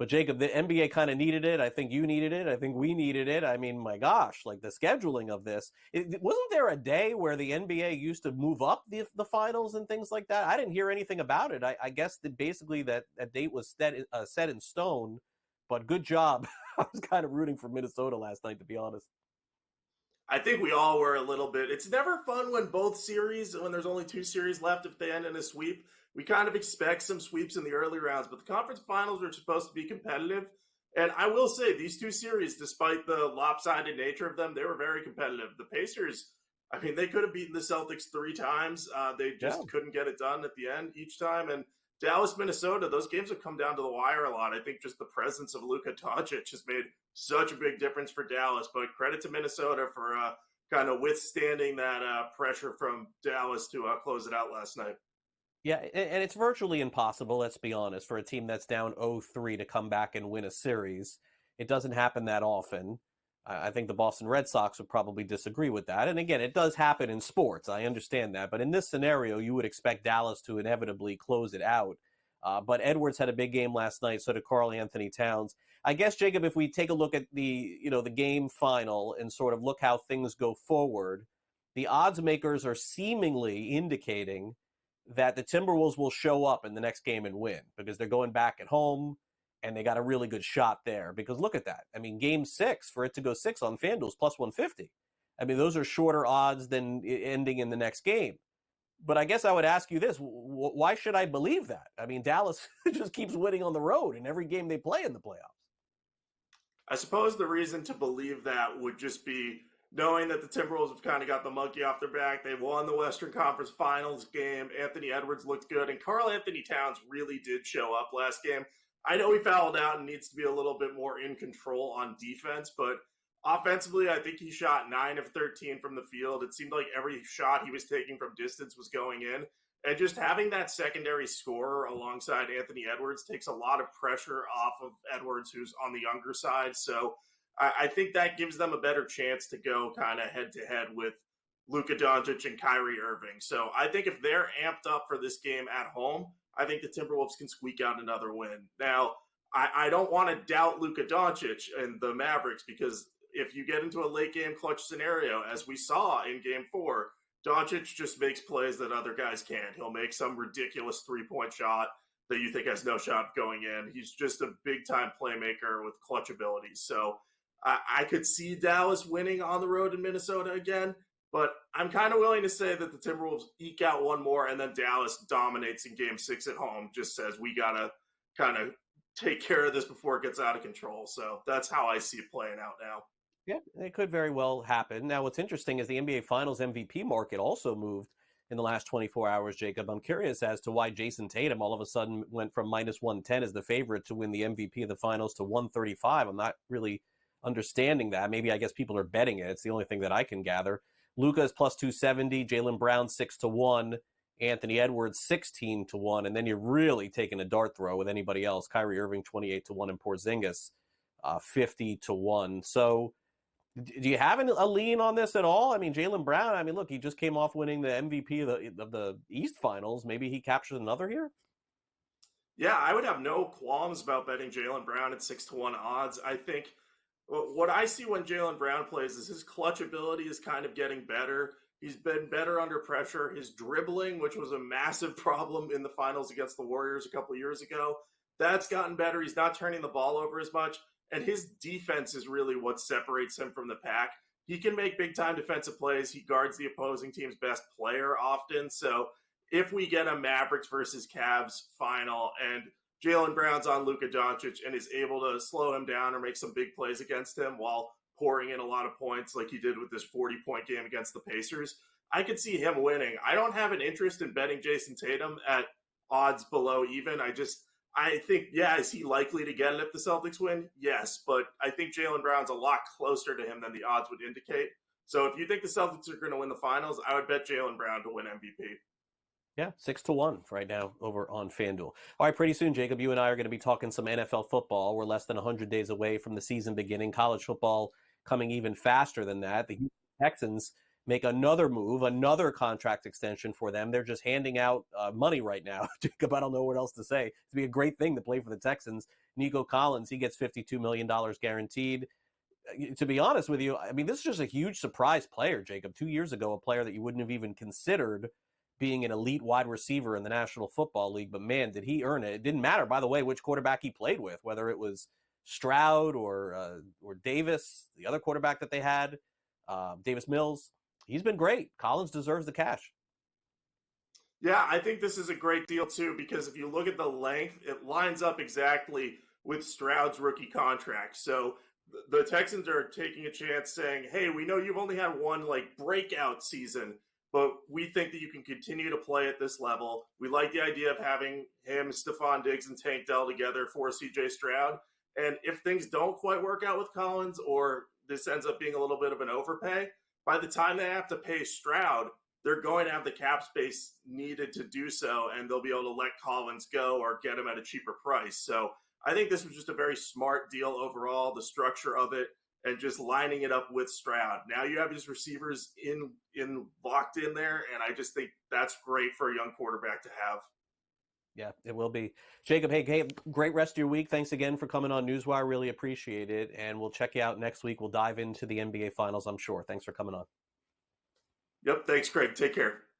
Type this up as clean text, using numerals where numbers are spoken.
But Jacob, the NBA kind of needed it. I think you needed it. I think we needed it. I mean, my gosh, like the scheduling of this. Wasn't there a day where the NBA used to move up the finals and things like that? I didn't hear anything about it. I guess that basically that date was set in stone. But good job. I was kind of rooting for Minnesota last night, to be honest. I think we all were a little bit. It's never fun when when there's only two series left, if they end in a sweep. We kind of expect some sweeps in the early rounds, but the conference finals are supposed to be competitive. And I will say, these two series, despite the lopsided nature of them, they were very competitive. The Pacers, I mean, they could have beaten the Celtics 3 times. They just couldn't get it done at the end each time. And Dallas, Minnesota, those games have come down to the wire a lot. I think just the presence of Luka Doncic has made such a big difference for Dallas. But credit to Minnesota for kind of withstanding that pressure from Dallas to close it out last night. Yeah, and it's virtually impossible, let's be honest, for a team that's down 0-3 to come back and win a series. It doesn't happen that often. I think the Boston Red Sox would probably disagree with that. And again, it does happen in sports. I understand that. But in this scenario, you would expect Dallas to inevitably close it out. But Edwards had a big game last night. So did Karl-Anthony Towns. I guess, Jacob, if we take a look at the game final and sort of look how things go forward, the odds makers are seemingly indicating that the Timberwolves will show up in the next game and win because they're going back at home. And they got a really good shot there because look at that. I mean, game 6, for it to go 6 on FanDuel is plus 150. I mean, those are shorter odds than ending in the next game. But I guess I would ask you this. Why should I believe that? I mean, Dallas just keeps winning on the road in every game they play in the playoffs. I suppose the reason to believe that would just be knowing that the Timberwolves have kind of got the monkey off their back. They won the Western Conference Finals game. Anthony Edwards looked good. And Karl-Anthony Towns really did show up last game. I know he fouled out and needs to be a little bit more in control on defense, but offensively, I think he shot 9 of 13 from the field. It seemed like every shot he was taking from distance was going in. And just having that secondary scorer alongside Anthony Edwards takes a lot of pressure off of Edwards, who's on the younger side. So I think that gives them a better chance to go kind of head-to-head with Luka Doncic and Kyrie Irving. So I think if they're amped up for this game at home, I think the Timberwolves can squeak out another win. Now, I don't want to doubt Luka Doncic and the Mavericks because if you get into a late game clutch scenario, as we saw in game 4, Doncic just makes plays that other guys can't. He'll make some ridiculous 3-point shot that you think has no shot going in. He's just a big-time playmaker with clutch abilities. So I could see Dallas winning on the road in Minnesota again. But I'm kind of willing to say that the Timberwolves eke out one more and then Dallas dominates in game 6 at home, just says we got to kind of take care of this before it gets out of control. So that's how I see it playing out now. Yeah, it could very well happen. Now, what's interesting is the NBA Finals MVP market also moved in the last 24 hours, Jacob. I'm curious as to why Jayson Tatum all of a sudden went from minus 110 as the favorite to win the MVP of the Finals to 135. I'm not really understanding that. Maybe I guess people are betting it. It's the only thing that I can gather. Luka is plus 270, Jaylen Brown 6-1, Anthony Edwards 16-1, and then you're really taking a dart throw with anybody else. Kyrie Irving 28-1 and Porzingis 50-1. So do you have a lean on this at all? I mean, Jaylen Brown, I mean, look, he just came off winning the MVP of the East Finals. Maybe he captures another here? Yeah, I would have no qualms about betting Jaylen Brown at 6-1 odds. I think what I see when Jaylen Brown plays is his clutch ability is kind of getting better. He's been better under pressure. His dribbling, which was a massive problem in the finals against the Warriors a couple of years ago, that's gotten better. He's not turning the ball over as much. And his defense is really what separates him from the pack. He can make big-time defensive plays. He guards the opposing team's best player often. So if we get a Mavericks versus Cavs final and Jaylen Brown's on Luka Doncic and is able to slow him down or make some big plays against him while pouring in a lot of points like he did with this 40-point game against the Pacers, I could see him winning. I don't have an interest in betting Jayson Tatum at odds below even. I think, yeah, is he likely to get it if the Celtics win? Yes, but I think Jaylen Brown's a lot closer to him than the odds would indicate. So if you think the Celtics are going to win the finals, I would bet Jaylen Brown to win MVP. Yeah, 6-1 right now over on FanDuel. All right, pretty soon, Jacob, you and I are going to be talking some NFL football. We're less than 100 days away from the season beginning. College football coming even faster than that. The Houston Texans make another move, another contract extension for them. They're just handing out money right now. Jacob, I don't know what else to say. It'd be a great thing to play for the Texans. Nico Collins, he gets $52 million guaranteed. To be honest with you, I mean, this is just a huge surprise player, Jacob. 2 years ago, a player that you wouldn't have even considered being an elite wide receiver in the National Football League. But man, did he earn it. It didn't matter, by the way, which quarterback he played with, whether it was Stroud or Davis, the other quarterback that they had, Davis Mills. He's been great. Collins deserves the cash. Yeah, I think this is a great deal too, because if you look at the length, it lines up exactly with Stroud's rookie contract. So the Texans are taking a chance saying, hey, we know you've only had one like breakout season, but we think that you can continue to play at this level. We like the idea of having him, Stephon Diggs, and Tank Dell together for CJ Stroud. And if things don't quite work out with Collins, or this ends up being a little bit of an overpay, by the time they have to pay Stroud, they're going to have the cap space needed to do so, and they'll be able to let Collins go or get him at a cheaper price. So I think this was just a very smart deal overall, the structure of it, and just lining it up with Stroud. Now you have his receivers in locked in there, and I just think that's great for a young quarterback to have. Yeah, it will be. Jacob, hey, great rest of your week. Thanks again for coming on Newswire. Really appreciate it. And we'll check you out next week. We'll dive into the NBA Finals, I'm sure. Thanks for coming on. Yep, thanks, Craig. Take care.